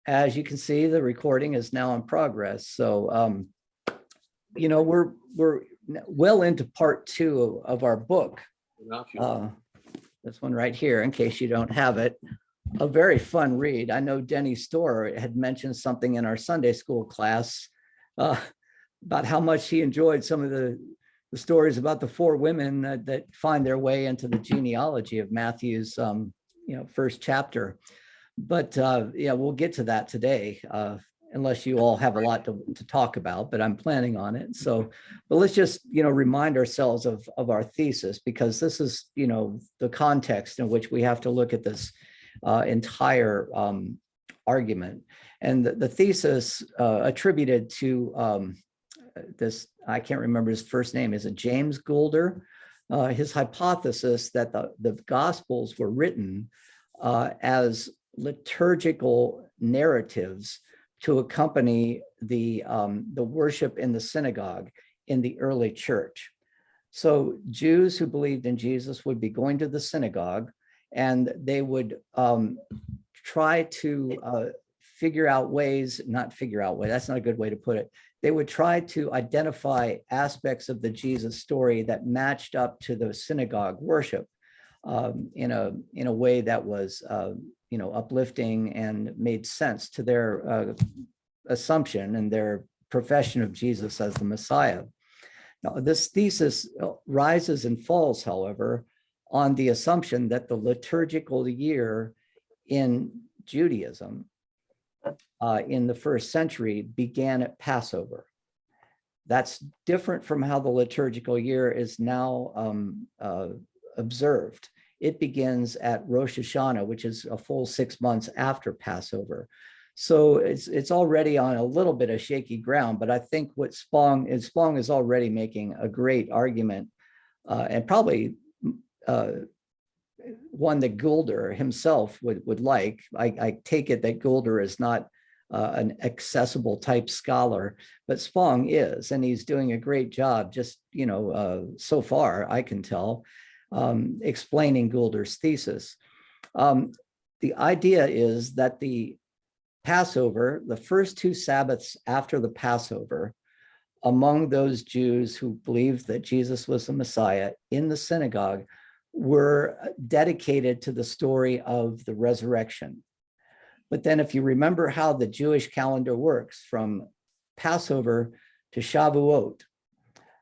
as you can see, the recording is now in progress. So, we're well into part 2 of our book. This one right here, in case you don't have it. A very fun read. I know Denny Storr had mentioned something in our Sunday school class about how much he enjoyed some of the stories about the 4 women that find their way into the genealogy of Matthew's, first chapter. But we'll get to that today, unless you all have a lot to talk about, but I'm planning on it. So, but let's just, remind ourselves of our thesis, because this is, the context in which we have to look at this entire argument. And the thesis attributed to this, I can't remember his first name, is it James Goulder? His hypothesis that the Gospels were written as liturgical narratives to accompany the worship in the synagogue in the early church. So Jews who believed in Jesus would be going to the synagogue, and they would try to figure out ways, that's not a good way to put it. They would try to identify aspects of the Jesus story that matched up to the synagogue worship in a way that was uplifting and made sense to their assumption and their profession of Jesus as the Messiah. Now, this thesis rises and falls, however, on the assumption that the liturgical year in Judaism in the first century began at Passover. That's different from how the liturgical year is now observed. It begins at Rosh Hashanah, which is a full 6 months after Passover. So it's already on a little bit of shaky ground, but I think what Spong is already making a great argument, and probably one that Goulder himself would like. I take it that Goulder is not an accessible type scholar, but Spong is, and he's doing a great job, just, so far I can tell, explaining Goulder's thesis. The idea is that the Passover, the first 2 Sabbaths after the Passover, among those Jews who believed that Jesus was the Messiah in the synagogue, were dedicated to the story of the resurrection. But then if you remember how the Jewish calendar works, from Passover to Shavuot,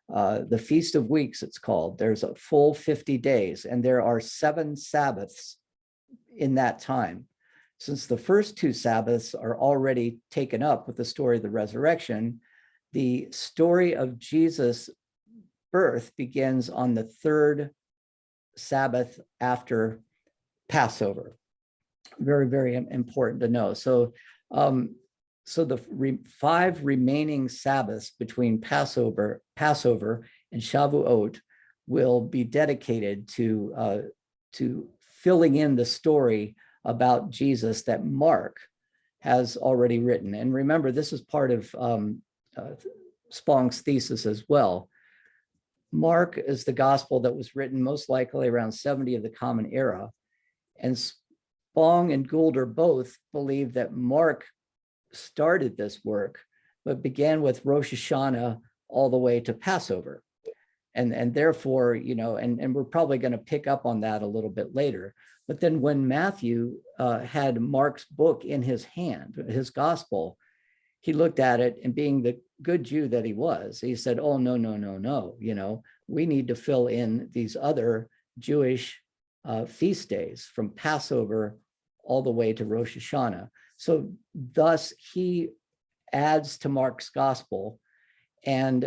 the Feast of Weeks, it's called, there's a full 50 days, and there are 7 Sabbaths in that time. Since the first 2 Sabbaths are already taken up with the story of the resurrection, the story of Jesus' birth begins on the 3rd Sabbath after Passover. Very, very important to know. So, the 5 remaining Sabbaths between Passover and Shavuot will be dedicated to filling in the story about Jesus that Mark has already written. And remember, this is part of Spong's thesis as well. Mark is the gospel that was written most likely around 70 of the Common Era. And Spong and Goulder both believe that Mark started this work, but began with Rosh Hashanah all the way to Passover. And therefore, and we're probably going to pick up on that a little bit later. But then when Matthew had Mark's book in his hand, his gospel, he looked at it, and being the good Jew that he was, he said, oh, no, we need to fill in these other Jewish feast days from Passover all the way to Rosh Hashanah. So thus he adds to Mark's gospel, and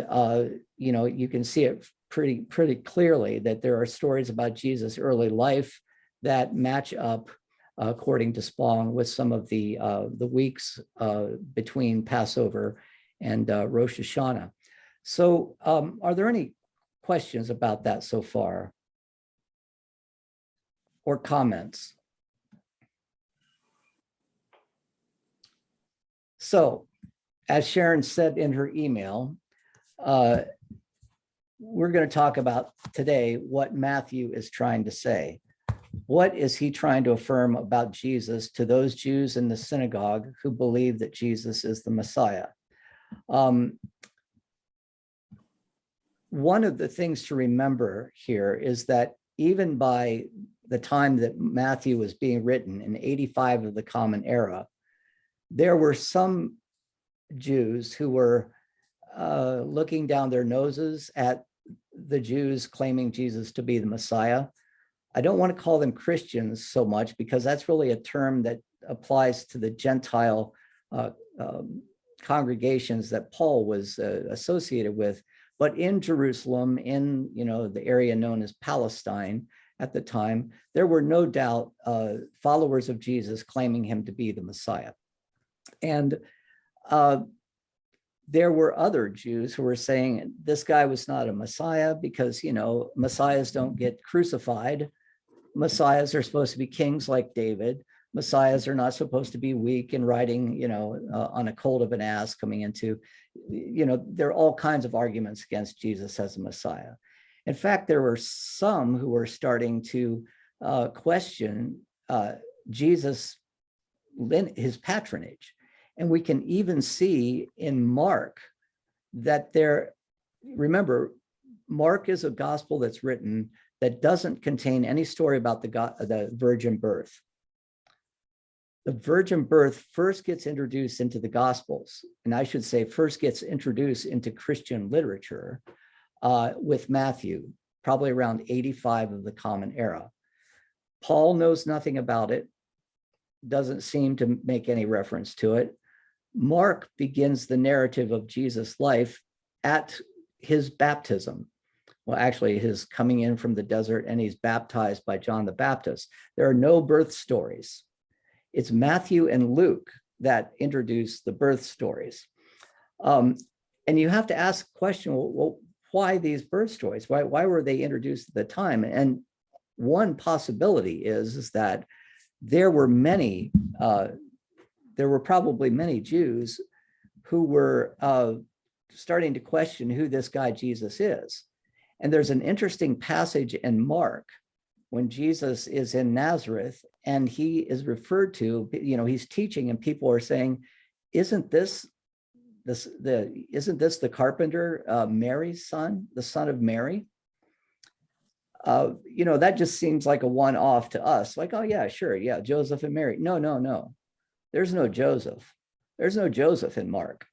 you can see it pretty clearly that there are stories about Jesus' early life that match up, according to Spong, with some of the weeks between Passover and Rosh Hashanah. So are there any questions about that so far, or comments? So, as Sharon said in her email, we're going to talk about today what Matthew is trying to say. What is he trying to affirm about Jesus to those Jews in the synagogue who believe that Jesus is the Messiah? One of the things to remember here is that even by the time that Matthew was being written in 85 of the Common Era, there were some Jews who were looking down their noses at the Jews claiming Jesus to be the Messiah. I don't want to call them Christians so much, because that's really a term that applies to the Gentile congregations that Paul was associated with. But in Jerusalem, in the area known as Palestine at the time, there were no doubt followers of Jesus claiming him to be the Messiah. And there were other Jews who were saying this guy was not a Messiah because, Messiahs don't get crucified. Messiahs are supposed to be kings like David. Messiahs are not supposed to be weak and riding, on a colt of an ass coming into, there are all kinds of arguments against Jesus as a Messiah. In fact, there were some who were starting to question Jesus, his patronage. And we can even see in Mark that remember, Mark is a gospel that's written that doesn't contain any story about the virgin birth. The virgin birth first gets introduced into the Gospels, and I should say first gets introduced into Christian literature with Matthew, probably around 85 of the Common Era. Paul knows nothing about it, doesn't seem to make any reference to it. Mark begins the narrative of Jesus' life at his baptism. Well, actually, his coming in from the desert, and he's baptized by John the Baptist. There are no birth stories. It's Matthew and Luke that introduce the birth stories. And you have to ask the question, well, why these birth stories? Why were they introduced at the time? And one possibility is that there were probably many Jews who were starting to question who this guy Jesus is. And there's an interesting passage in Mark when Jesus is in Nazareth and he is referred to, he's teaching and people are saying, isn't this the carpenter, Mary's son, the son of Mary? That just seems like a one-off to us. Like, oh yeah, sure. Yeah. Joseph and Mary. No. There's no Joseph. There's no Joseph in Mark.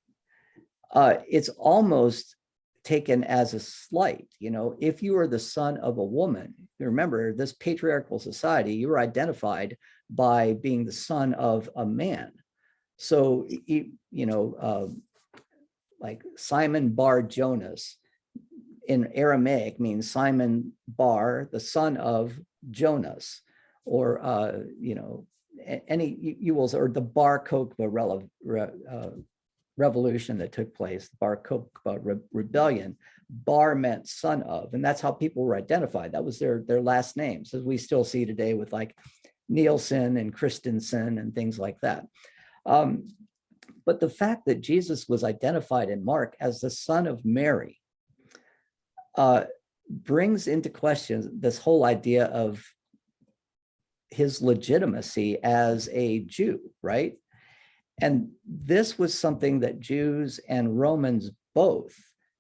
It's almost taken as a slight. If you are the son of a woman, remember this patriarchal society, you were identified by being the son of a man. So, like Simon Bar Jonas in Aramaic means Simon Bar, the son of Jonas, or, you will, or the Bar Kokhba revolution that took place, the Bar Kokhba rebellion. Bar meant son of, and that's how people were identified. That was their last names, as we still see today with like Nielsen and Christensen and things like that. But the fact that Jesus was identified in Mark as the son of Mary brings into question this whole idea of his legitimacy as a Jew, right? And this was something that Jews and Romans both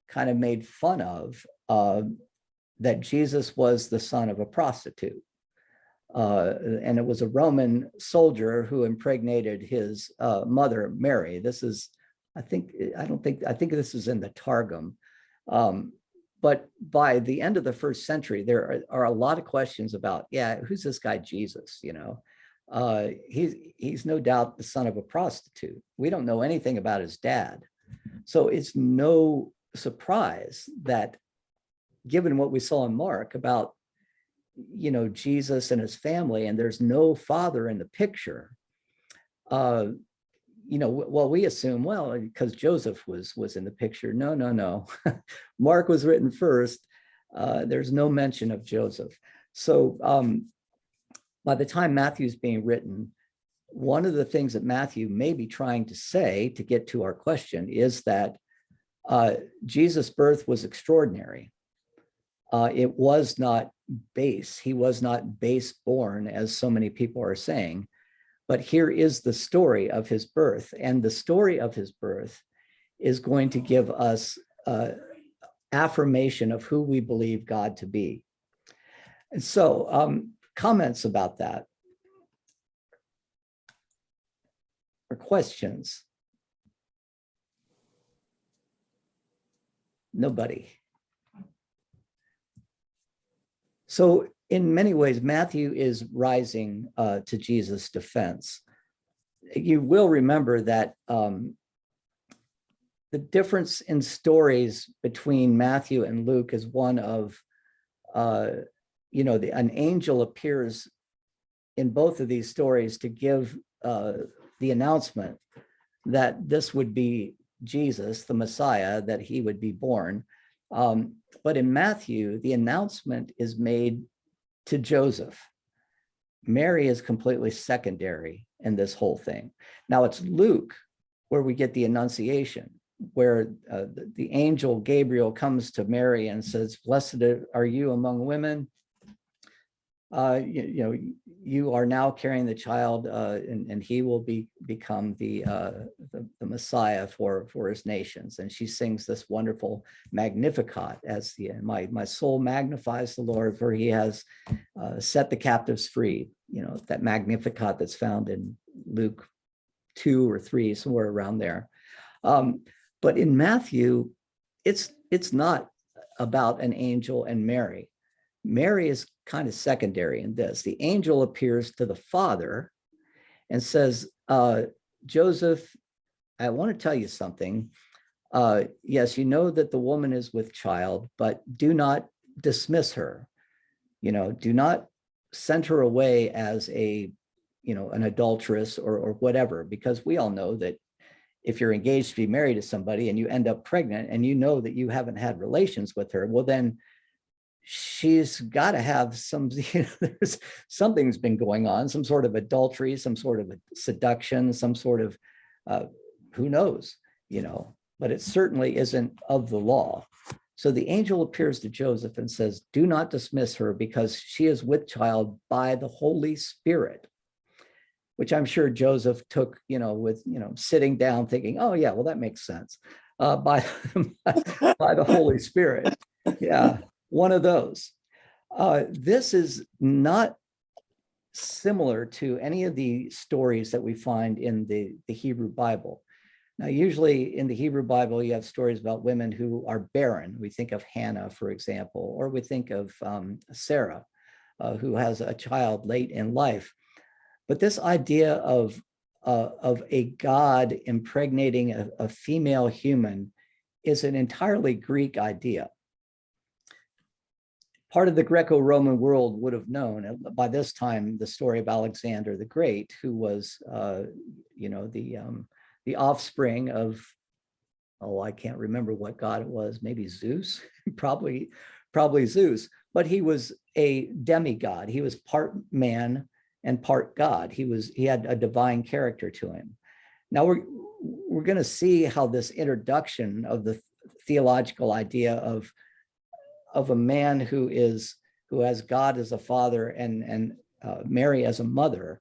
kind of made fun of, that Jesus was the son of a prostitute. And it was a Roman soldier who impregnated his mother, Mary. This is, I think this is in the Targum. But by the end of the first century, there are a lot of questions about, who's this guy Jesus, he's no doubt the son of a prostitute. We don't know anything about his dad. So it's no surprise that, given what we saw in Mark about, Jesus and his family, and there's no father in the picture, we assume, because Joseph was in the picture. No. Mark was written first. There's no mention of Joseph. So by the time Matthew's being written, one of the things that Matthew may be trying to say to get to our question is that Jesus' birth was extraordinary. it was not base. He was not base born, as so many people are saying. But here is the story of his birth. And the story of his birth is going to give us affirmation of who we believe God to be. And so comments about that or questions? Nobody. So in many ways, Matthew is rising to Jesus' defense. You will remember that the difference in stories between Matthew and Luke is one of, an angel appears in both of these stories to give the announcement that this would be Jesus, the Messiah, that he would be born. But in Matthew, the announcement is made to Joseph. Mary is completely secondary in this whole thing. Now it's Luke where we get the Annunciation, where the angel Gabriel comes to Mary and says, "Blessed are you among women. You are now carrying the child, and he will become the Messiah for his nations." And she sings this wonderful Magnificat, as my soul magnifies the Lord, for he has set the captives free. That Magnificat that's found in Luke 2 or 3, somewhere around there. But in Matthew, it's not about an angel and Mary. Mary is kind of secondary in this. The angel appears to the father and says, Joseph, I want to tell you something. Yes, you know that the woman is with child, but do not dismiss her. Do not send her away as an adulteress or whatever, because we all know that if you're engaged to be married to somebody and you end up pregnant and you know that you haven't had relations with her, well, then she's got to have something's been going on, some sort of adultery, some sort of a seduction, some sort of, who knows, but it certainly isn't of the law. So the angel appears to Joseph and says, do not dismiss her because she is with child by the Holy Spirit, which I'm sure Joseph took, with, sitting down thinking, oh yeah, well, that makes sense, by the Holy Spirit. Yeah. One of those. This is not similar to any of the stories that we find in the Hebrew Bible. Now, usually in the Hebrew Bible, you have stories about women who are barren. We think of Hannah, for example, or we think of Sarah, who has a child late in life. But this idea of a God impregnating a female human is an entirely Greek idea. Part of the Greco-Roman world would have known by this time the story of Alexander the Great, who was, the offspring of, I can't remember what god it was, maybe Zeus, probably Zeus, but he was a demigod. He was part man and part God. He had a divine character to him. Now we're going to see how this introduction of the theological idea of a man who has God as a father and Mary as a mother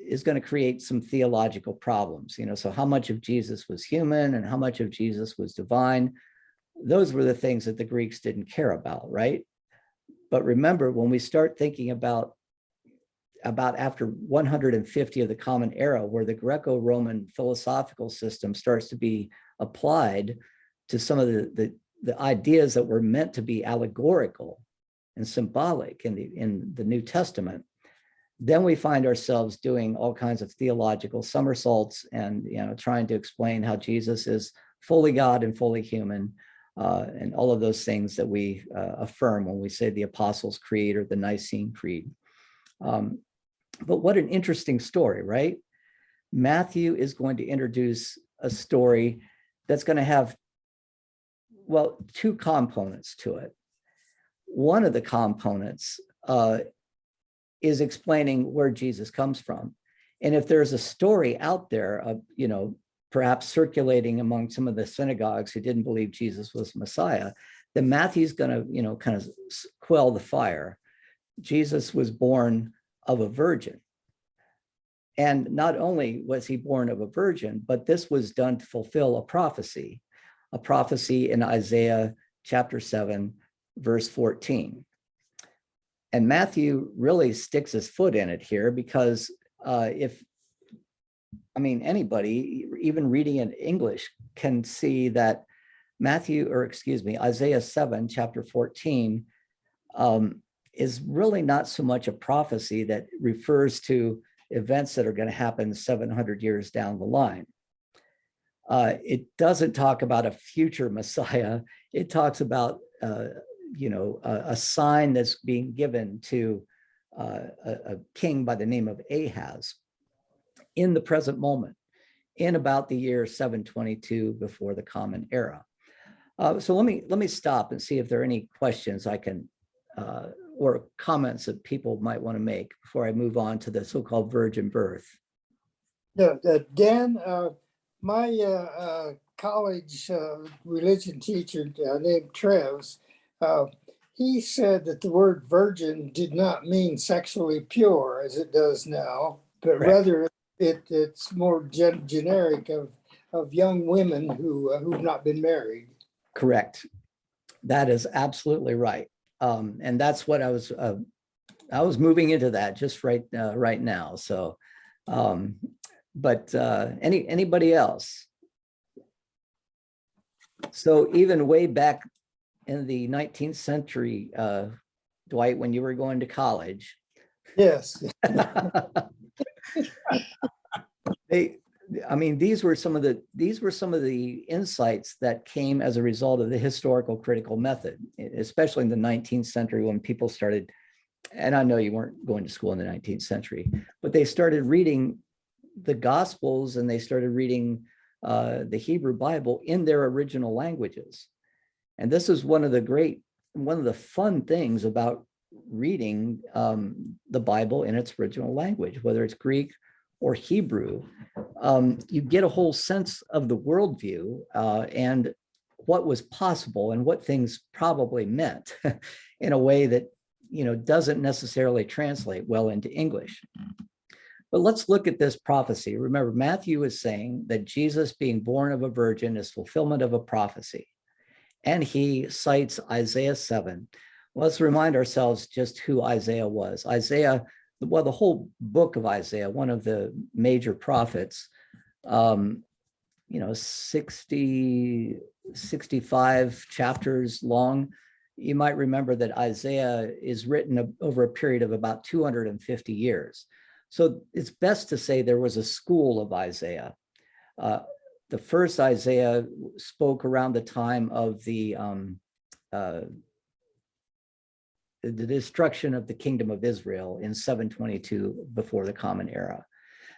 is going to create some theological problems. So how much of Jesus was human and how much of Jesus was divine? Those were the things that the Greeks didn't care about, right? But remember, when we start thinking about after 150 of the Common Era, where the Greco-Roman philosophical system starts to be applied to some of the ideas that were meant to be allegorical and symbolic in the New Testament, then we find ourselves doing all kinds of theological somersaults and trying to explain how Jesus is fully God and fully human, and all of those things that we affirm when we say the Apostles' Creed or the Nicene Creed. But what an interesting story, right? Matthew is going to introduce a story that's going to have, two components to it. One of the components is explaining where Jesus comes from. And if there's a story out there of, perhaps circulating among some of the synagogues who didn't believe Jesus was Messiah, then Matthew's going to, kind of quell the fire. Jesus was born of a virgin. And not only was he born of a virgin, but this was done to fulfill a prophecy in Isaiah chapter 7, verse 14. And Matthew really sticks his foot in it here because anybody, even reading in English, can see that Isaiah 7, chapter 14, is really not so much a prophecy that refers to events that are going to happen 700 years down the line. It doesn't talk about a future Messiah. It talks about, a sign that's being given to a king by the name of Ahaz in the present moment, in about the year 722 before the Common Era. So let me stop and see if there are any questions I can or comments that people might want to make before I move on to the so-called virgin birth. Yeah, Dan, my college religion teacher named Treves, he said that the word virgin did not mean sexually pure as it does now, but Correct. rather it's more generic of young women who've not been married. Correct. That is absolutely right. And that's what I was moving into that just right now. So, but anybody else? So even way back in the 19th century, Dwight, when you were going to college. Yes. These were some of the insights that came as a result of the historical critical method, especially in the 19th century when people started, and I know you weren't going to school in the 19th century, but they started reading the Gospels and they started reading the Hebrew Bible in their original languages. And this is one of the fun things about reading the Bible in its original language, whether it's Greek or Hebrew. You get a whole sense of the worldview and what was possible and what things probably meant in a way that doesn't necessarily translate well into English. But let's look at this prophecy. Remember, Matthew is saying that Jesus being born of a virgin is fulfillment of a prophecy. And he cites Isaiah 7. Let's remind ourselves just who Isaiah was. Isaiah, well, the whole book of Isaiah, one of the major prophets, 65 chapters long. You might remember that Isaiah is written over a period of about 250 years. So it's best to say there was a school of Isaiah. The first Isaiah spoke around the time of the destruction of the kingdom of Israel in 722 before the Common Era.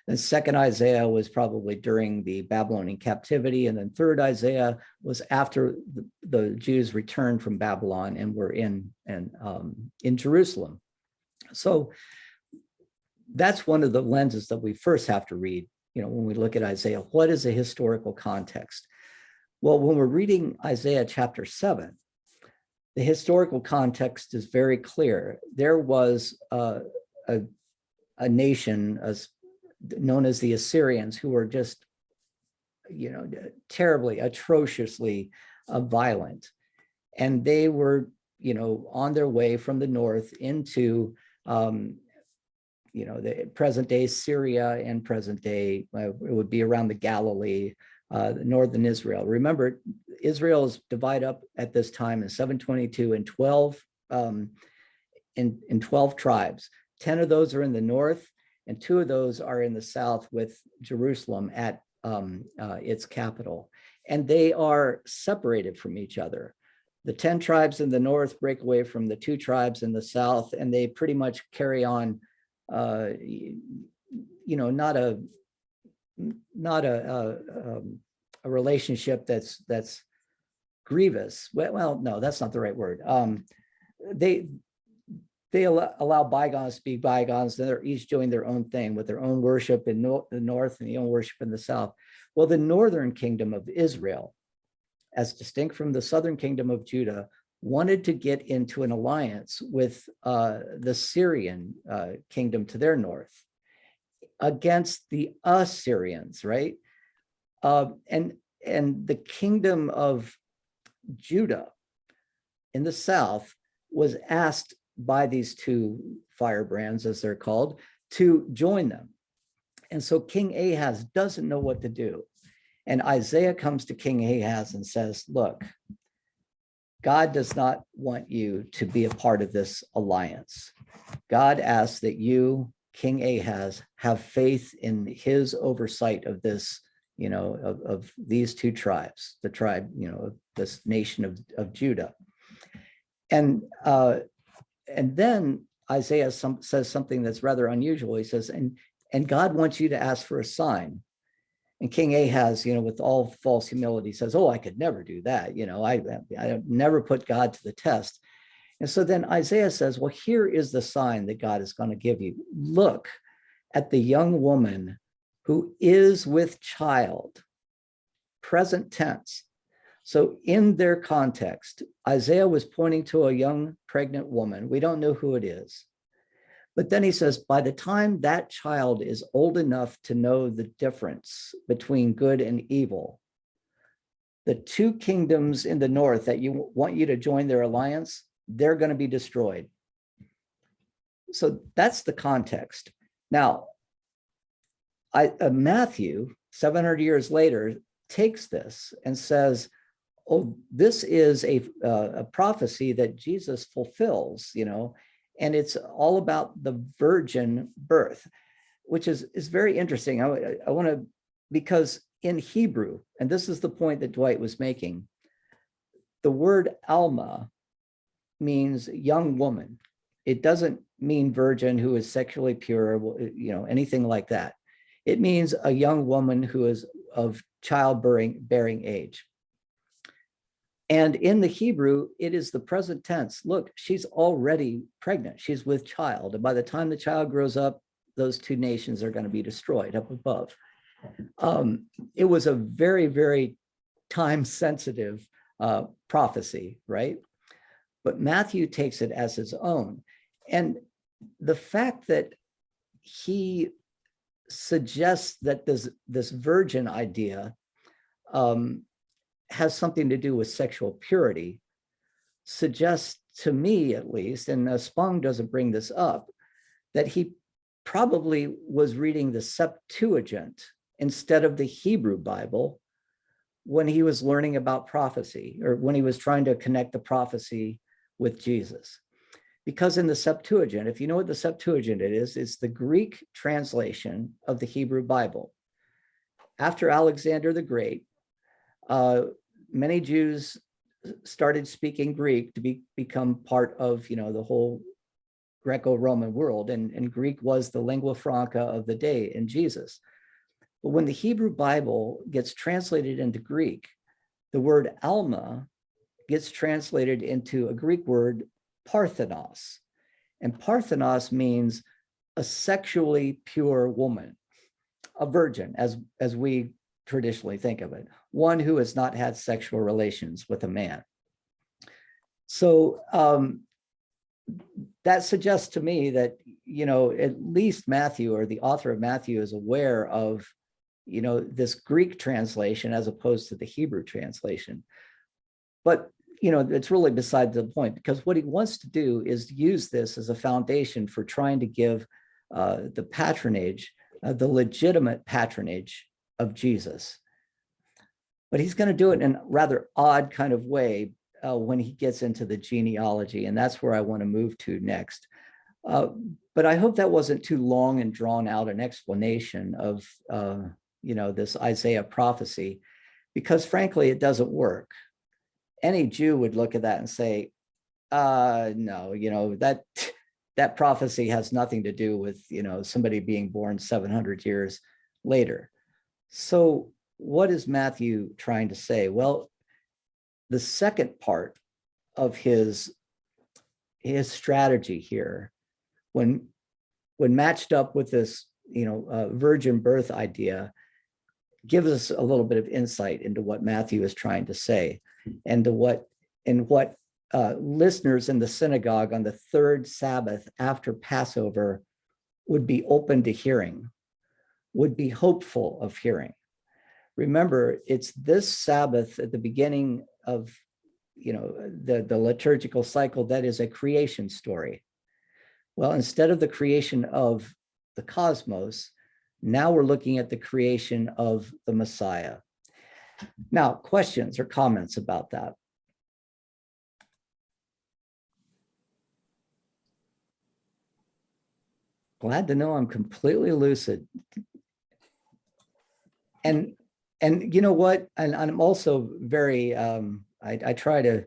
The second Isaiah was probably during the Babylonian captivity. And then third Isaiah was after the Jews returned from Babylon and were in Jerusalem. So that's one of the lenses that we first have to read, when we look at Isaiah. What is the historical context? Well, when we're reading Isaiah chapter 7, the historical context is very clear. There was a nation known as the Assyrians who were just, terribly, atrociously violent. And they were, on their way from the north into, the present day Syria and present day, it would be around the Galilee, northern Israel. Remember, Israel is divided up at this time in 722 in 12 tribes. 10 of those are in the north, and 2 of those are in the south, with Jerusalem at its capital. And they are separated from each other. The 10 tribes in the north break away from the 2 tribes in the south, and they pretty much carry on, not a relationship that's grievous. Well, no, that's not the right word. They allow bygones to be bygones. They're each doing their own thing with their own worship in the north and their own worship in the south. Well, the northern kingdom of Israel, as distinct from the southern kingdom of Judah, wanted to get into an alliance with the Syrian kingdom to their north against the Assyrians, right? And the kingdom of Judah in the south was asked by these two firebrands, as they're called, to join them. And so King Ahaz doesn't know what to do. And Isaiah comes to King Ahaz and says, look, God does not want you to be a part of this alliance. God asks that you, King Ahaz, have faith in his oversight of this, of these two tribes, the tribe, of this nation of Judah. And then Isaiah says something that's rather unusual. He says, and God wants you to ask for a sign. And King Ahaz, with all false humility says, oh, I could never do that. I never put God to the test. And so then Isaiah says, well, here is the sign that God is going to give you. Look at the young woman who is with child, present tense. So in their context, Isaiah was pointing to a young pregnant woman. We don't know who it is. But then he says, by the time that child is old enough to know the difference between good and evil, the two kingdoms in the north that you want you to join their alliance, they're going to be destroyed. So that's the context. Now, Matthew, 700 years later, takes this and says, oh, this is a prophecy that Jesus fulfills, and it's all about the virgin birth, which is very interesting. I want to, because in Hebrew, and this is the point that Dwight was making, the word Alma means young woman. It doesn't mean virgin who is sexually pure, anything like that. It means a young woman who is of childbearing age. And in the Hebrew, it is the present tense. Look, she's already pregnant. She's with child. And by the time the child grows up, those two nations are going to be destroyed up above. It was a very, very time-sensitive prophecy, right? But Matthew takes it as his own. And the fact that he suggests that this virgin idea has something to do with sexual purity suggests to me, at least, and Spong doesn't bring this up, that he probably was reading the Septuagint instead of the Hebrew Bible when he was learning about prophecy, or when he was trying to connect the prophecy with Jesus. Because in the Septuagint, if you know what the Septuagint is, it's the Greek translation of the Hebrew Bible. After Alexander the Great, many Jews started speaking Greek to become part of, the whole Greco-Roman world, and Greek was the lingua franca of the day in Jesus. But when the Hebrew Bible gets translated into Greek, the word Alma gets translated into a Greek word, Parthenos. And Parthenos means a sexually pure woman, a virgin, as we traditionally think of it, one who has not had sexual relations with a man. So that suggests to me that, at least Matthew, or the author of Matthew, is aware of, this Greek translation as opposed to the Hebrew translation. But, it's really beside the point, because what he wants to do is use this as a foundation for trying to give the patronage, the legitimate patronage of Jesus. But he's going to do it in a rather odd kind of way when he gets into the genealogy, and that's where I want to move to next. But I hope that wasn't too long and drawn out an explanation of this Isaiah prophecy, because frankly, it doesn't work. Any Jew would look at that and say, no, that prophecy has nothing to do with, somebody being born 700 years later. So what is Matthew trying to say? Well, the second part of his strategy here, when matched up with this, virgin birth idea, gives us a little bit of insight into what Matthew is trying to say, and to what listeners in the synagogue on the third Sabbath after Passover would be open to hearing, would be hopeful of hearing. Remember, it's this Sabbath at the beginning of, the liturgical cycle that is a creation story. Well, instead of the creation of the cosmos, now we're looking at the creation of the Messiah. Now, questions or comments about that? Glad to know I'm completely lucid. And you know what? And I'm also very, I try to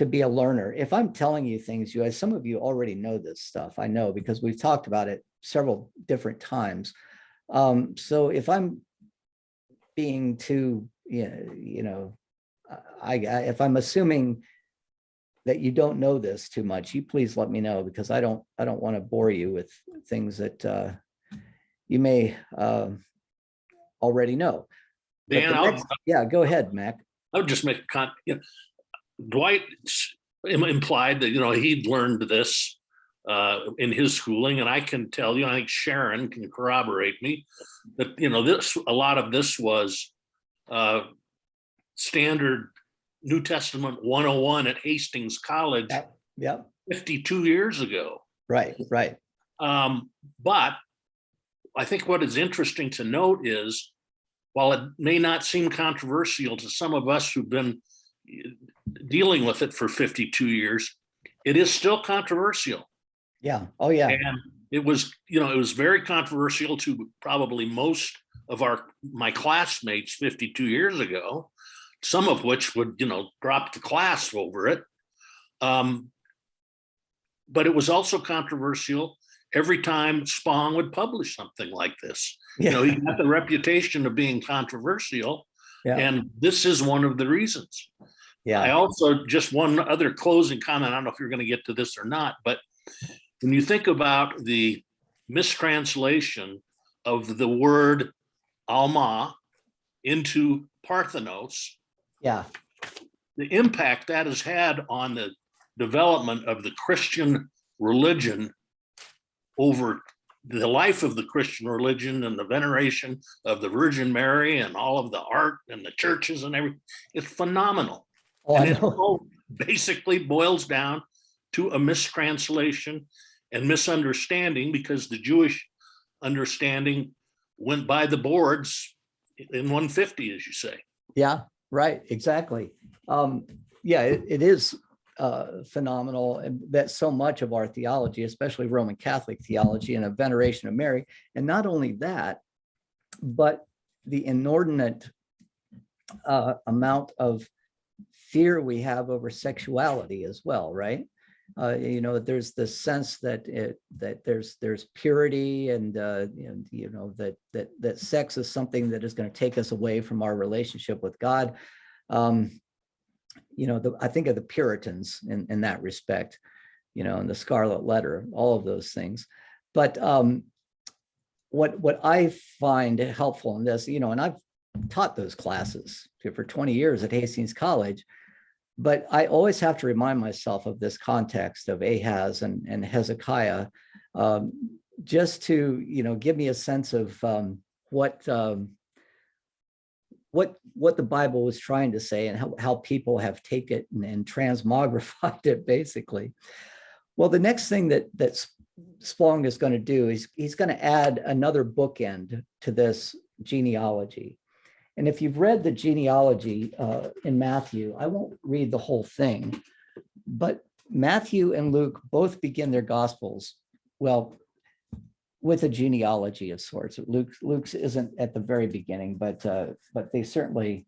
be a learner. If I'm telling you things, some of you already know this stuff. I know because we've talked about it several different times. So if I'm being too, if I'm assuming that you don't know this too much, you please let me know, because I don't want to bore you with things that you may already know. Dan, yeah, go ahead, Mac. I would just make a comment. Dwight implied that he'd learned this in his schooling, and I can tell you, I think Sharon can corroborate me that a lot of this was standard New Testament 101 at Hastings College. Yep. 52 years ago. Right. But I think what is interesting to note is, while it may not seem controversial to some of us who've been dealing with it for 52 years, it is still controversial. Yeah. Oh, yeah. And it was very controversial to probably most of my classmates 52 years ago, some of which would, drop the class over it. But it was also controversial every time Spong would publish something like this. Yeah. He got the reputation of being controversial, and this is one of the reasons. Yeah. I also, just one other closing comment, I don't know if you're going to get to this or not, but when you think about the mistranslation of the word Alma into Parthenos, the impact that has had on the development of the Christian religion over the life of the Christian religion and the veneration of the Virgin Mary and all of the art and the churches and everything, it's phenomenal. Oh, and it all basically boils down to a mistranslation and misunderstanding, because the Jewish understanding went by the boards in 150, as you say. Yeah, right, exactly. It is phenomenal, and that so much of our theology, especially Roman Catholic theology and a veneration of Mary, and not only that, but the inordinate amount of fear we have over sexuality as well, right? There's this sense that there's purity and that sex is something that is going to take us away from our relationship with God. I think of the Puritans in that respect, and the Scarlet Letter, all of those things. But what I find helpful in this, and I've taught those classes for 20 years at Hastings College, but I always have to remind myself of this context of Ahaz and Hezekiah, just to give me a sense of what the Bible was trying to say, and how people have taken it and transmogrified it, basically. Well, the next thing that Spong is going to do is he's going to add another bookend to this genealogy. And if you've read the genealogy in Matthew, I won't read the whole thing, but Matthew and Luke both begin their gospels, well, with a genealogy of sorts. Luke's isn't at the very beginning, but they certainly,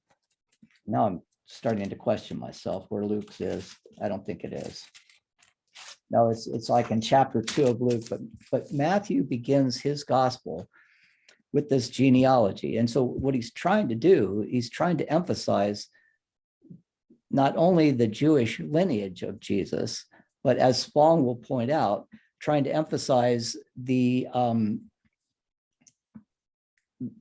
now I'm starting to question myself where Luke's is. I don't think it is. No, it's like in chapter 2 of Luke, but Matthew begins his gospel with this genealogy. And so what he's trying to do, he's trying to emphasize not only the Jewish lineage of Jesus, but as Spong will point out, trying to emphasize the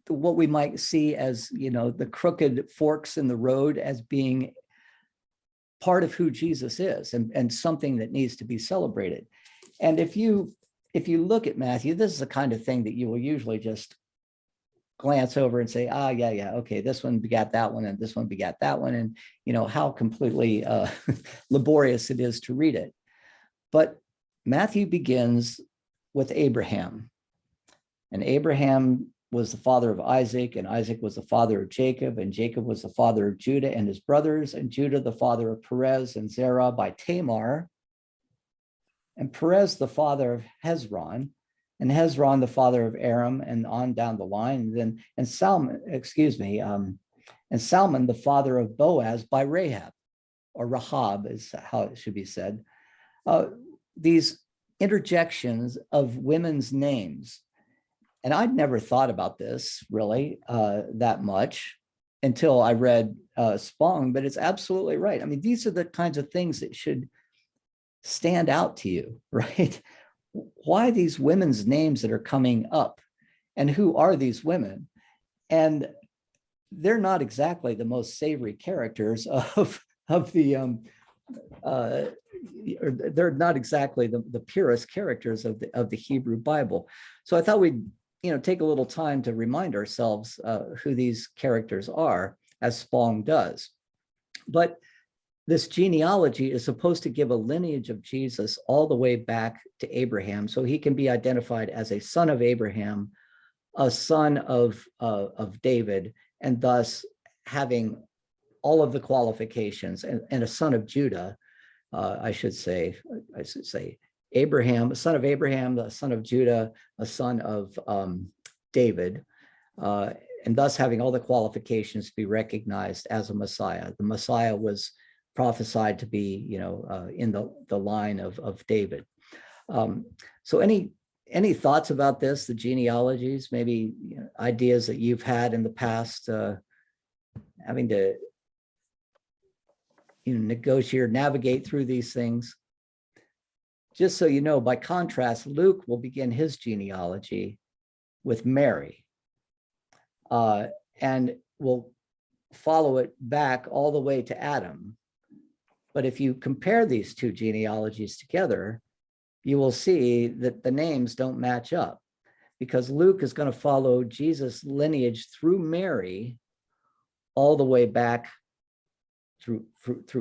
what we might see as, the crooked forks in the road as being part of who Jesus is and something that needs to be celebrated. And if you look at Matthew, this is the kind of thing that you will usually just glance over and say, yeah, okay, this one begat that one, and this one begat that one, and how completely laborious it is to read it. But Matthew begins with Abraham, and Abraham was the father of Isaac, and Isaac was the father of Jacob, and Jacob was the father of Judah and his brothers, and Judah the father of Perez and Zerah by Tamar, and Perez the father of Hezron, and Hezron the father of Aram, and on down the line, and Salmon the father of Boaz by Rahab, or Rahab is how it should be said. These interjections of women's names. And I'd never thought about this really that much until I read Spong, but it's absolutely right. I mean, these are the kinds of things that should stand out to you, right? Why these women's names that are coming up, and who are these women? And they're not exactly the most savory characters of the or they're not exactly the purest characters of the Hebrew Bible. So I thought we'd take a little time to remind ourselves who these characters are, as Spong does. But this genealogy is supposed to give a lineage of Jesus all the way back to Abraham, so he can be identified as a son of Abraham, a son of David, and thus having all of the qualifications, and a son of Judah. I should say Abraham, a son of Abraham, the son of Judah, a son of David, and thus having all the qualifications to be recognized as a Messiah. The Messiah was prophesied to be, in the line of David. So any thoughts about this, the genealogies, maybe ideas that you've had in the past, having to negotiate or navigate through these things? Just so you know, by contrast, Luke will begin his genealogy with Mary, and will follow it back all the way to Adam. But if you compare these two genealogies together, you will see that the names don't match up, because Luke is going to follow Jesus' lineage through Mary all the way back through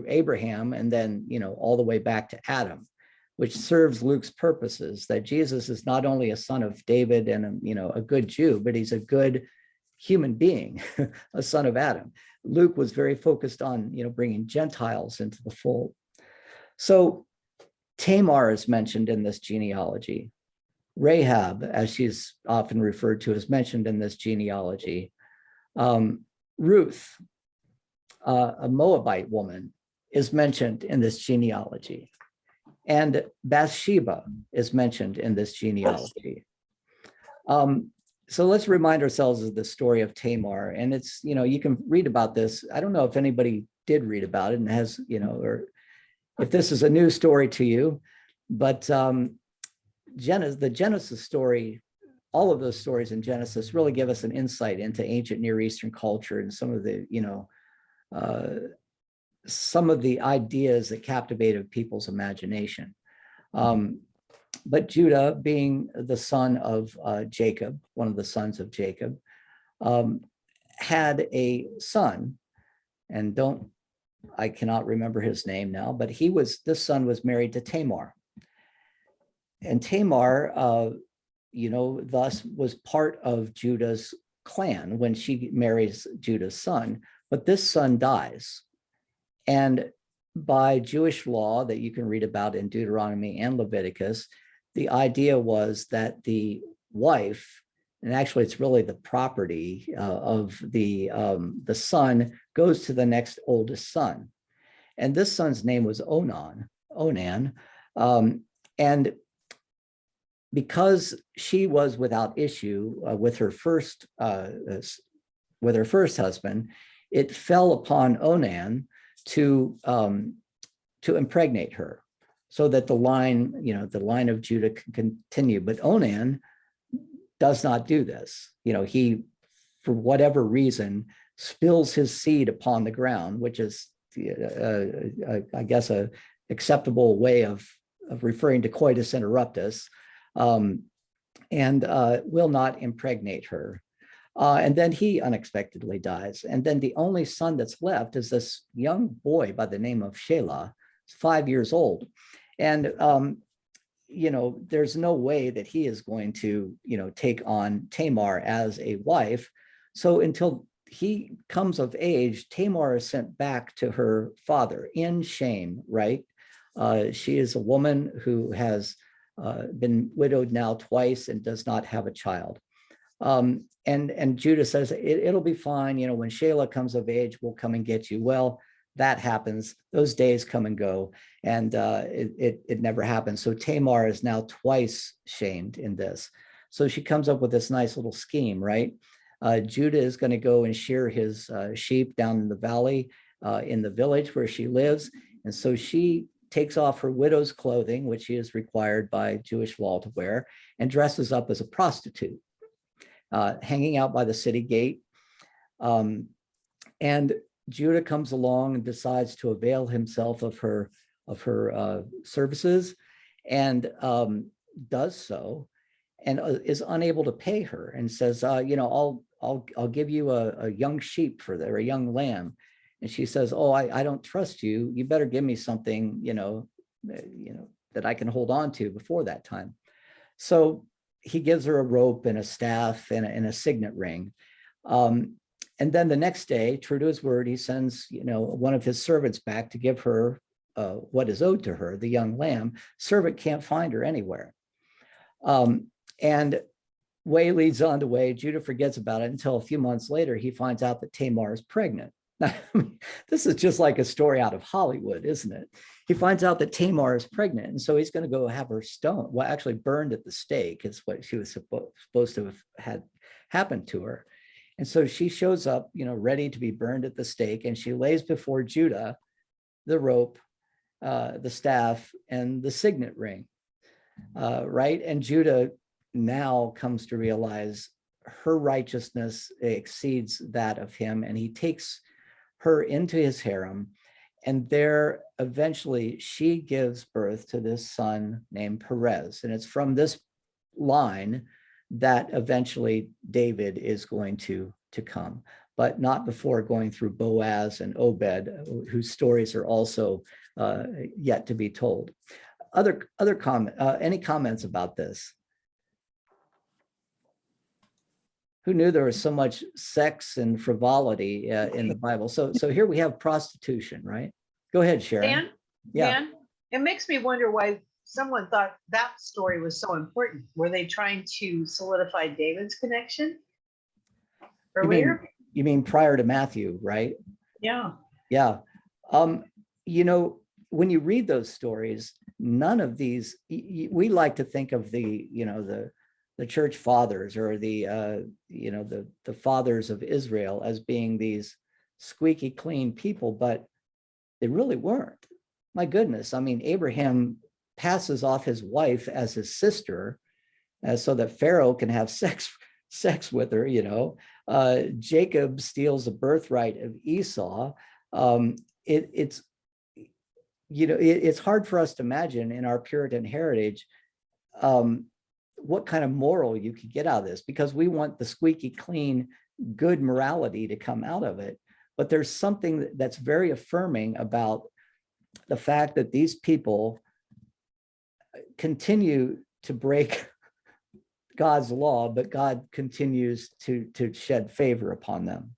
Abraham, and then all the way back to Adam, which serves Luke's purposes, that Jesus is not only a son of David and a good Jew, but he's a good human being, a son of Adam. Luke was very focused on bringing Gentiles into the fold. So Tamar is mentioned in this genealogy. Rahab, as she's often referred to, is mentioned in this genealogy. Ruth, a Moabite woman, is mentioned in this genealogy. And Bathsheba is mentioned in this genealogy. So let's remind ourselves of the story of Tamar. And it's, you can read about this. I don't know if anybody did read about it and has, or if this is a new story to you, but the Genesis story, all of those stories in Genesis really give us an insight into ancient Near Eastern culture and some of the ideas that captivated people's imagination. But Judah, being the son of Jacob, one of the sons of Jacob, had a son, and I cannot remember his name now, but this son was married to Tamar. And Tamar, thus was part of Judah's clan when she marries Judah's son, but this son dies. And by Jewish law that you can read about in Deuteronomy and Leviticus, the idea was that the wife, and actually it's really the property of the son, goes to the next oldest son. And this son's name was Onan. And because she was without issue with her first husband, it fell upon Onan to impregnate her, so that the line of Judah can continue. But Onan does not do this. He, for whatever reason, spills his seed upon the ground, which is I guess, a acceptable way of referring to coitus interruptus, and will not impregnate her. And then he unexpectedly dies. And then the only son that's left is this young boy by the name of Shelah, 5 years old. And, there's no way that he is going to, take on Tamar as a wife. So until he comes of age, Tamar is sent back to her father in shame, right? She is a woman who has been widowed now twice and does not have a child. And Judah says, it'll be fine. When Shelah comes of age, we'll come and get you. Well, that happens. Those days come and go, and it never happens. So Tamar is now twice shamed in this. So she comes up with this nice little scheme, right? Judah is going to go and shear his sheep down in the valley in the village where she lives. And so she takes off her widow's clothing, which she is required by Jewish law to wear, and dresses up as a prostitute, hanging out by the city gate. And Judah comes along and decides to avail himself of her services, and does so, and is unable to pay her, and says, I'll give you a young sheep for that, or a young lamb. And she says, oh, I don't trust you. You better give me something, that I can hold on to before that time. So he gives her a rope and a staff and a signet ring. And then the next day, true to his word, he sends, one of his servants back to give her what is owed to her, the young lamb. Servant can't find her anywhere. And way leads on to way. Judah forgets about it until a few months later, he finds out that Tamar is pregnant. This is just like a story out of Hollywood, isn't it? He finds out that Tamar is pregnant, and so he's going to go have her stoned. Well, actually burned at the stake is what she was supposed to have had happened to her. And so she shows up, ready to be burned at the stake, and she lays before Judah the rope, the staff, and the signet ring, right? And Judah now comes to realize her righteousness exceeds that of him, and he takes her into his harem, and there eventually she gives birth to this son named Perez. And it's from this line that eventually David is going to come, but not before going through Boaz and Obed, whose stories are also yet to be told. Any comments about this? Who knew there was so much sex and frivolity in the Bible? So here we have prostitution, right? Go ahead, Sharon. Dan, Yeah. Dan, it makes me wonder why someone thought that story was so important. Were they trying to solidify David's connection earlier? You mean prior to Matthew, right? Yeah. Yeah. When you read those stories, none of these, we like to think of the church fathers, or the fathers of Israel, as being these squeaky clean people, but they really weren't. My goodness. I mean, Abraham passes off his wife as his sister, so that Pharaoh can have sex with her. Jacob steals the birthright of Esau. It's hard for us to imagine in our Puritan heritage what kind of moral you could get out of this, because we want the squeaky clean, good morality to come out of it. But there's something that's very affirming about the fact that these people continue to break God's law, but God continues to shed favor upon them,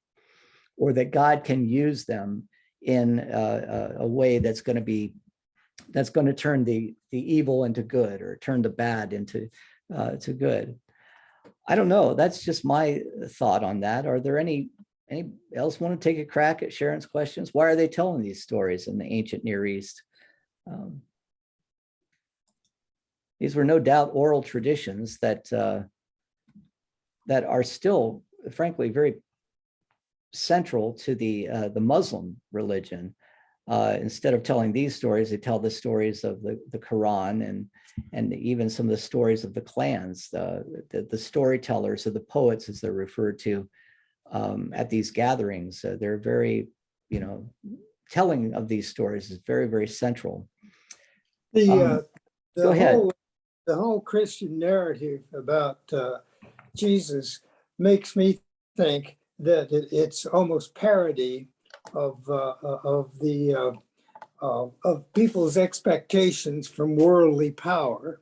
or that God can use them in a way that's going to turn the evil into good, or turn the bad into to good. I don't know. That's just my thought on that. Are there any else want to take a crack at Sharon's questions? Why are they telling these stories in the ancient Near East? These were no doubt oral traditions that are still, frankly, very central to the Muslim religion. Instead of telling these stories, they tell the stories of the Quran and even some of the stories of the clans, the storytellers, or the poets, as they're referred to at these gatherings. They're very, telling of these stories is very, very central. The Go ahead. the whole Christian narrative about Jesus makes me think that it's almost parody of people's expectations from worldly power.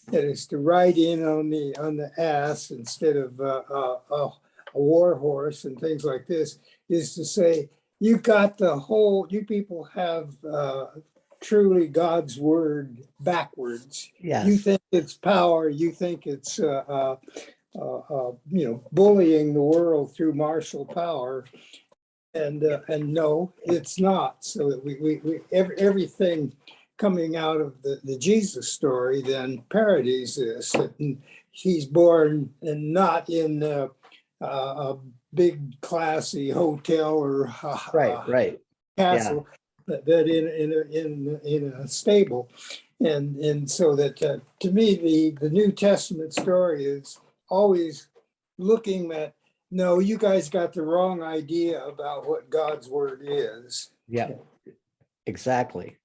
That is to ride in on the ass instead of a war horse and things like this. Is to say you people have truly God's word backwards. Yes. You think it's power. You think it's bullying the world through martial power, and no, it's not. So that everything coming out of the Jesus story then parodies this. That he's born and not in a big classy hotel or Right. castle, but in a stable, and so that to me the New Testament story is always looking at, no, you guys got the wrong idea about what God's word is. Yeah, exactly.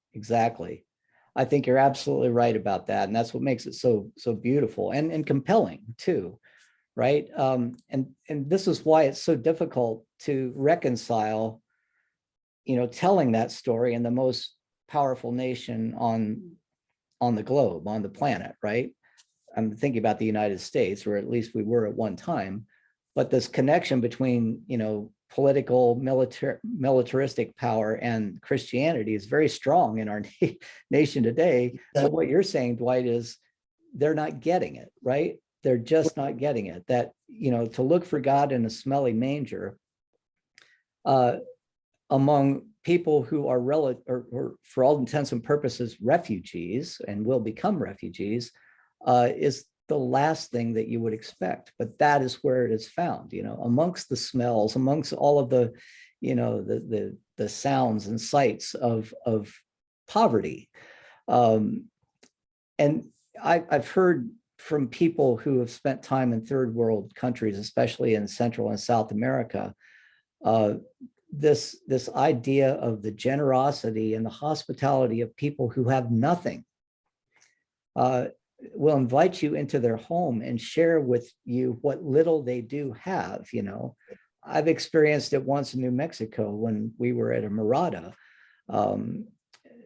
I think you're absolutely right about that. And that's what makes it so beautiful and compelling too, right? And this is why it's so difficult to reconcile, telling that story in the most powerful nation on the globe, on the planet, right? I'm thinking about the United States, or at least we were at one time, but this connection between, political, militaristic power and Christianity is very strong in our nation today. But what you're saying, Dwight, is they're not getting it, right? They're just not getting it. That, to look for God in a smelly manger among people who are or for all intents and purposes, refugees and will become refugees, is the last thing that you would expect. But that is where it is found, amongst the smells, amongst all of the, the sounds and sights of poverty. And I've heard from people who have spent time in third world countries, especially in Central and South America, this idea of the generosity and the hospitality of people who have nothing. Will invite you into their home and share with you what little they do have. I've experienced it once in New Mexico when we were at a Mirada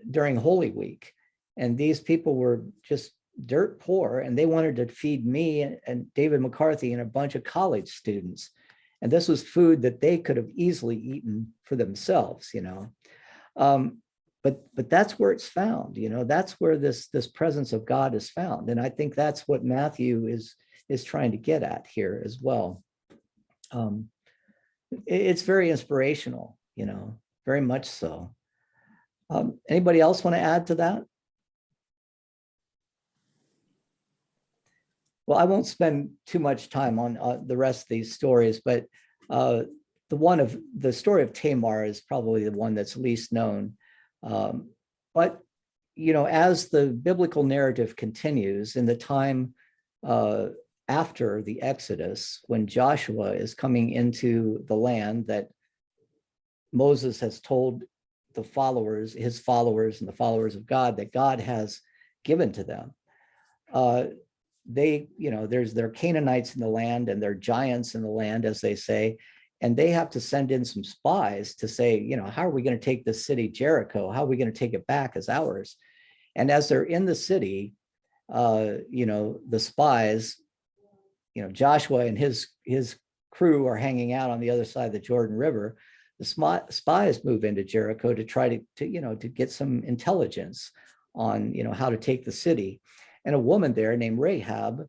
during Holy Week, and these people were just dirt poor, and they wanted to feed me and David McCarthy and a bunch of college students, and this was food that they could have easily eaten for themselves. But that's where it's found, that's where this presence of God is found. And I think that's what Matthew is trying to get at here as well. It's very inspirational, very much so. Anybody else want to add to that? Well, I won't spend too much time on the rest of these stories, but the story of Tamar is probably the one that's least known. But, as the biblical narrative continues in the time after the Exodus, when Joshua is coming into the land that Moses has told his followers and the followers of God, that God has given to them. There are Canaanites in the land and there are giants in the land, as they say, and they have to send in some spies to say, how are we going to take this city, Jericho? How are we going to take it back as ours? And as they're in the city, the spies, Joshua and his crew are hanging out on the other side of the Jordan River. The spies move into Jericho to try to get some intelligence on, how to take the city. And a woman there named Rahab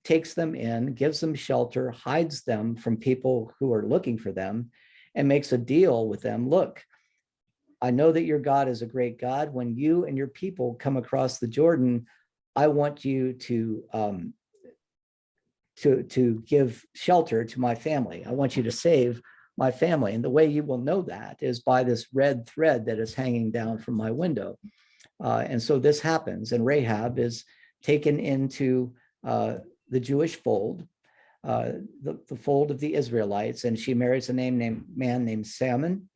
takes them in, gives them shelter, hides them from people who are looking for them, and makes a deal with them. Look, I know that your God is a great God. When you and your people come across the Jordan, I want you to give shelter to my family. I want you to save my family. And the way you will know that is by this red thread that is hanging down from my window. And so this happens, and Rahab is taken into the Jewish fold, the fold of the Israelites, and she marries a man named Salmon.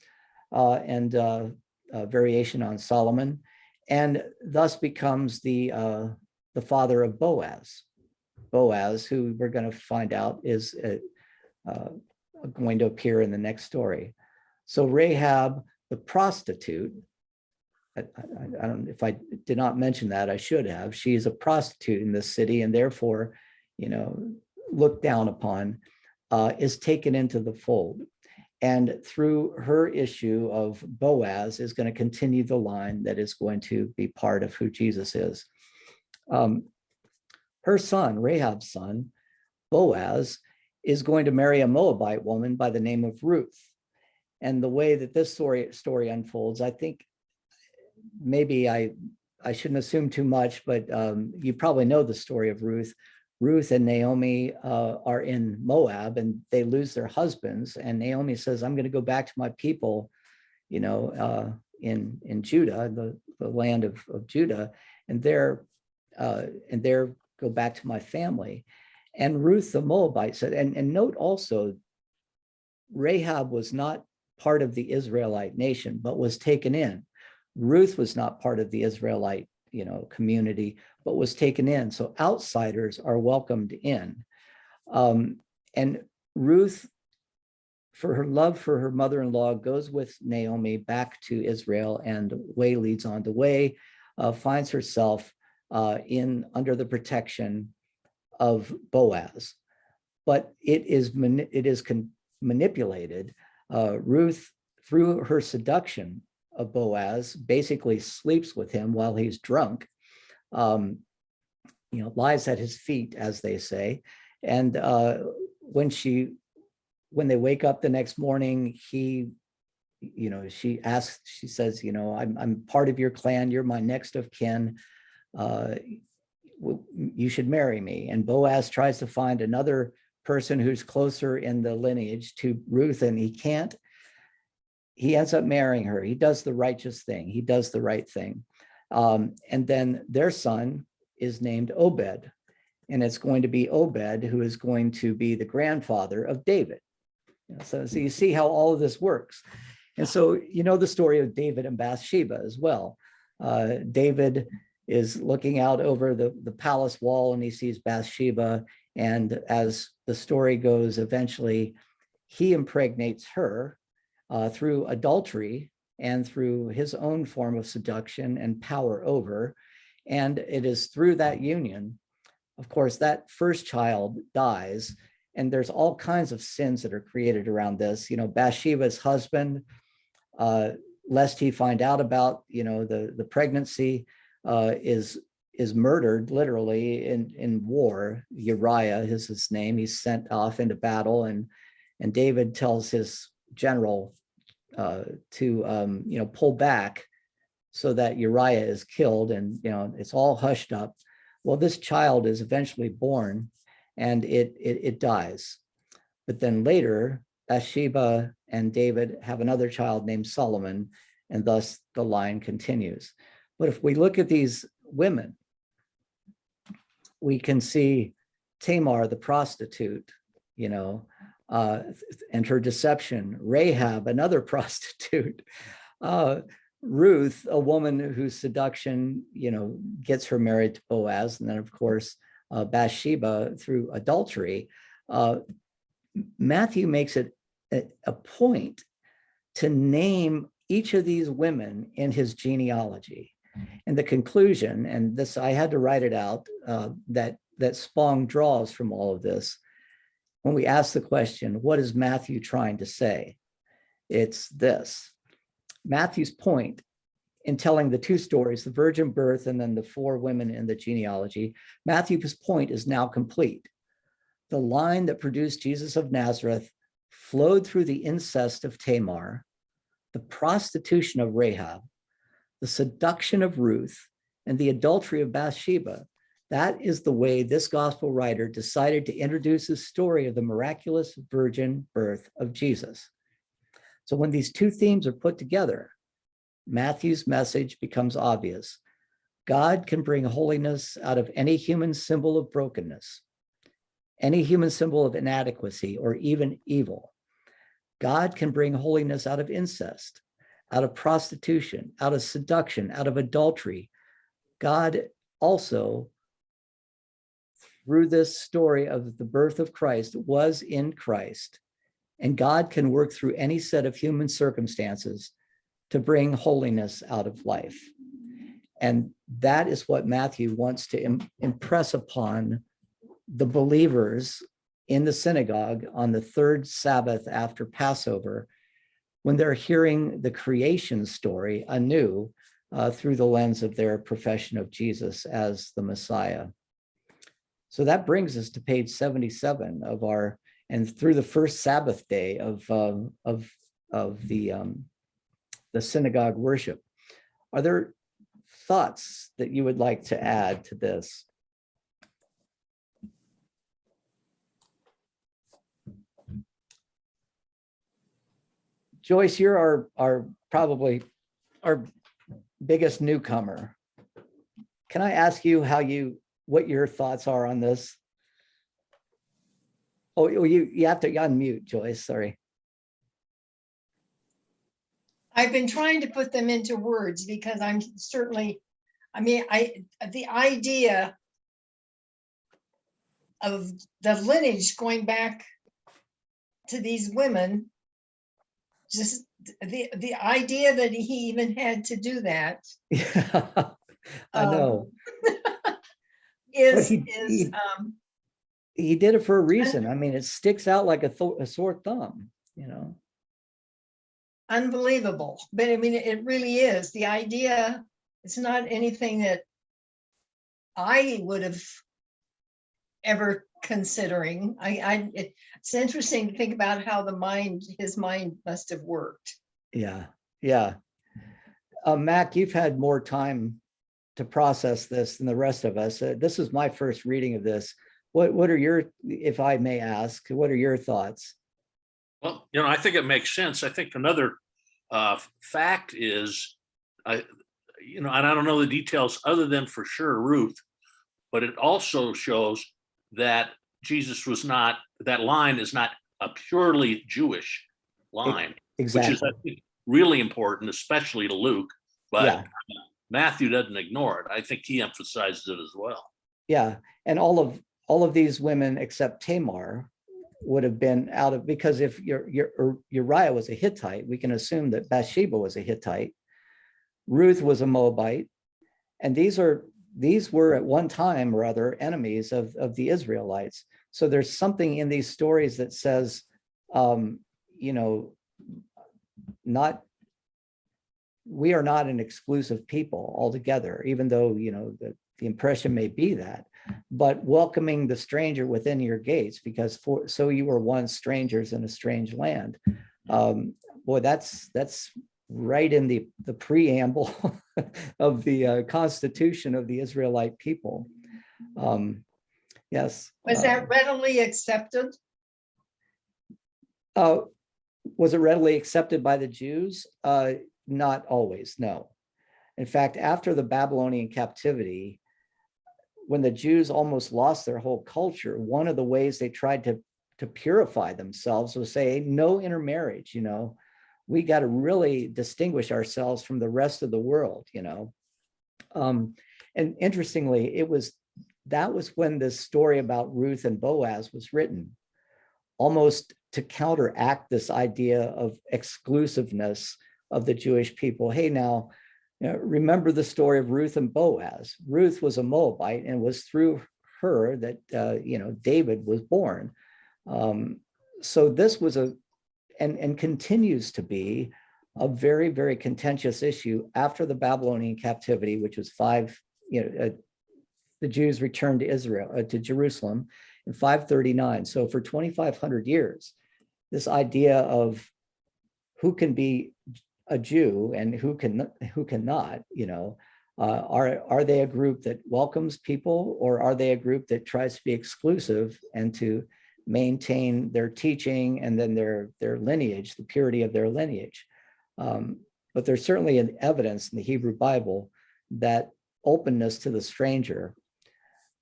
and variation on Solomon, and thus becomes the father of Boaz. Boaz, who we're going to find out is going to appear in the next story. So Rahab, the prostitute, I don't, if I did not mention that, I should have. She is a prostitute in this city, and therefore, looked down upon, is taken into the fold. And through her issue of Boaz is going to continue the line that is going to be part of who Jesus is. Her son, Rahab's son, Boaz, is going to marry a Moabite woman by the name of Ruth. And the way that this story unfolds, I think maybe I shouldn't assume too much, but you probably know the story of Ruth. Ruth and Naomi are in Moab, and they lose their husbands. And Naomi says, "I'm going to go back to my people, in Judah, the land of Judah, and there go back to my family." And Ruth the Moabite said, and note also, Rahab was not part of the Israelite nation, but was taken in. Ruth was not part of the Israelite, community, but was taken in. So outsiders are welcomed in. And Ruth, for her love for her mother-in-law, goes with Naomi back to Israel, and way leads on to way, finds herself under the protection of Boaz. But it is manipulated. Ruth, through her seduction of Boaz, basically sleeps with him while he's drunk, lies at his feet, as they say. And when they wake up the next morning, she says, I'm part of your clan, you're my next of kin, you should marry me. And Boaz tries to find another person who's closer in the lineage to Ruth, and he can't. He ends up marrying her. He does the righteous thing. He does the right thing. And then their son is named Obed. And it's going to be Obed who is going to be the grandfather of David. So you see how all of this works. And so the story of David and Bathsheba as well. David is looking out over the palace wall, and he sees Bathsheba. And as the story goes, eventually he impregnates her through adultery and through his own form of seduction and power over. And it is through that union, of course, that first child dies, and there's all kinds of sins that are created around this. Bathsheba's husband, lest he find out about, the pregnancy, is murdered literally in war. Uriah is his name. He's sent off into battle, and David tells his general to pull back so that Uriah is killed, and it's all hushed up. Well, this child is eventually born, and it dies. But then later, Bathsheba and David have another child named Solomon, and thus the line continues. But if we look at these women, we can see Tamar, the prostitute, and her deception. Rahab, another prostitute. Ruth, a woman whose seduction, gets her married to Boaz. And then, of course, Bathsheba through adultery. Matthew makes it a point to name each of these women in his genealogy. And the conclusion, and this, I had to write it out, that Spong draws from all of this, when we ask the question, what is Matthew trying to say? It's this. Matthew's point in telling the two stories, the virgin birth and then the four women in the genealogy, Matthew's point is now complete. The line that produced Jesus of Nazareth flowed through the incest of Tamar, the prostitution of Rahab, the seduction of Ruth, and the adultery of Bathsheba. That is the way this gospel writer decided to introduce his story of the miraculous virgin birth of Jesus. So when these two themes are put together, Matthew's message becomes obvious. God can bring holiness out of any human symbol of brokenness, any human symbol of inadequacy or even evil. God can bring holiness out of incest, out of prostitution, out of seduction, out of adultery. God also, through this story of the birth of Christ, was in Christ. And God can work through any set of human circumstances to bring holiness out of life. And that is what Matthew wants to impress upon the believers in the synagogue on the third Sabbath after Passover, when they're hearing the creation story anew through the lens of their profession of Jesus as the Messiah. So that brings us to page 77 of our, and through the first Sabbath day of the synagogue worship. Are there thoughts that you would like to add to this? Joyce, you're our probably our biggest newcomer. Can I ask you what your thoughts are on this? Oh, you have to unmute, Joyce, sorry. I've been trying to put them into words because I'm certainly, the idea of the lineage going back to these women, just the idea that he even had to do that. Yeah, I know. Is He did it for a reason. I mean, it sticks out like a sore thumb, unbelievable. But I mean, it really is. The idea, it's not anything that I would have ever considering. It's interesting to think about how his mind must have worked. Yeah. Mac, you've had more time to process this than the rest of us. This is my first reading of this. What are your, if I may ask, what are your thoughts? Well, I think it makes sense. I think another fact is, and I don't know the details other than for sure Ruth, but it also shows that Jesus was not, that line is not a purely Jewish line, Exactly. which is, I think, really important, especially to Luke, but yeah. Matthew doesn't ignore it. I think he emphasizes it as well. Yeah, and all of these women except Tamar would have been out of, because if Uriah was a Hittite, we can assume that Bathsheba was a Hittite, Ruth was a Moabite, and these were at one time or other enemies of the Israelites. So there's something in these stories that says, we are not an exclusive people altogether, even though, the impression may be that, but welcoming the stranger within your gates, because so you were once strangers in a strange land. Boy, that's right in the preamble of the Constitution of the Israelite people. Yes. Was that readily accepted? Was it readily accepted by the Jews? Not always, no. In fact, after the Babylonian captivity, when the Jews almost lost their whole culture, one of the ways they tried to purify themselves was say, no intermarriage, we got to really distinguish ourselves from the rest of the world, And interestingly, that was when this story about Ruth and Boaz was written, almost to counteract this idea of exclusiveness of the Jewish people. Hey, now, remember the story of Ruth and Boaz. Ruth was a Moabite, and it was through her that David was born. So this was and continues to be a very, very contentious issue after the Babylonian captivity, which was the Jews returned to Jerusalem in 539. So for 2,500 years, this idea of who can be a Jew and who cannot, are they a group that welcomes people, or are they a group that tries to be exclusive and to maintain their teaching and then their lineage, the purity of their lineage? But there's certainly an evidence in the Hebrew Bible that openness to the stranger,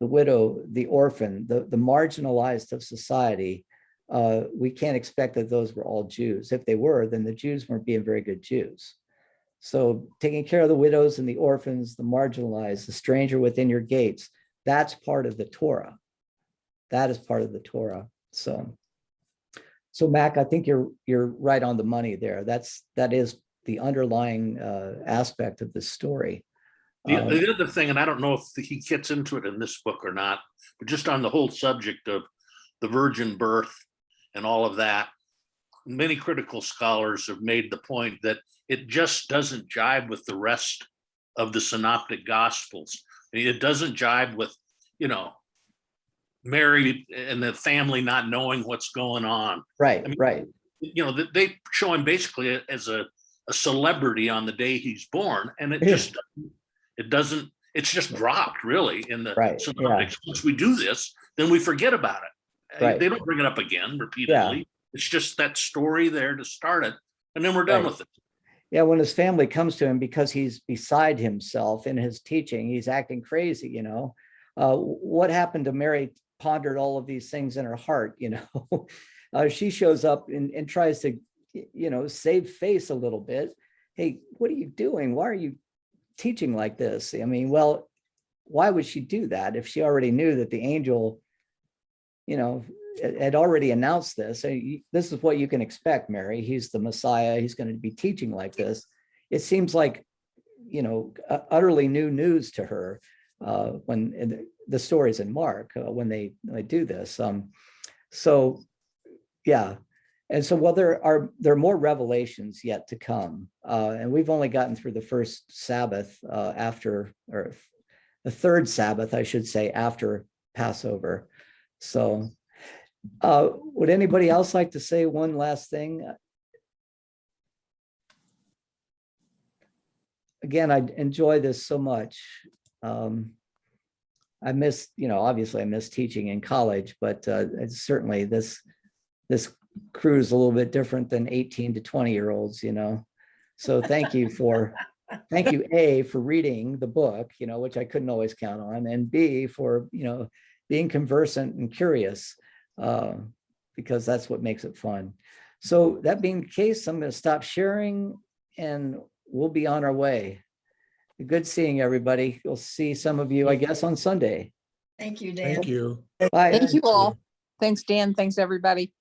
the widow, the orphan, the marginalized of society, we can't expect that those were all Jews. If they were, then the Jews weren't being very good Jews. So taking care of the widows and the orphans, the marginalized, the stranger within your gates, that's part of the Torah. That is part of the Torah. So Mac, I think you're right on the money there. That is the underlying aspect of this story. The other thing, and I don't know if he gets into it in this book or not, but just on the whole subject of the virgin birth and all of that, many critical scholars have made the point that it just doesn't jibe with the rest of the synoptic gospels. It doesn't jibe with, Mary and the family not knowing what's going on. Right, I mean, right. They show him basically as a celebrity on the day he's born, and it doesn't, it's just dropped really in the Right, synoptics. Once we do this, then we forget about it. Right. They don't bring it up again repeatedly. It's just that story there to start it, and then we're done Right. with it. Yeah, when his family comes to him because he's beside himself in his teaching, he's acting crazy, what happened to Mary pondered all of these things in her heart, she shows up and tries to, save face a little bit. Hey, what are you doing? Why are you teaching like this? I mean, well, why would she do that if she already knew that the angel, had already announced this? So this is what you can expect, Mary. He's the Messiah. He's going to be teaching like this. It seems like, utterly new news to her when the stories in Mark, when they do this. So, yeah. And so, well, there are more revelations yet to come. And we've only gotten through the first Sabbath or the third Sabbath, I should say, after Passover. So would anybody else like to say one last thing? Again, I enjoy this so much. I miss, obviously I miss teaching in college, but it's certainly this crew is a little bit different than 18 to 20-year-olds, So thank you for A, for reading the book, which I couldn't always count on, and B, for, being conversant and curious, because that's what makes it fun. So that being the case, I'm going to stop sharing and we'll be on our way. Good seeing everybody. We'll see some of you, I guess, on Sunday. Thank you, Dan. Thank you. Bye. Thank you all. Thanks, Dan. Thanks, everybody.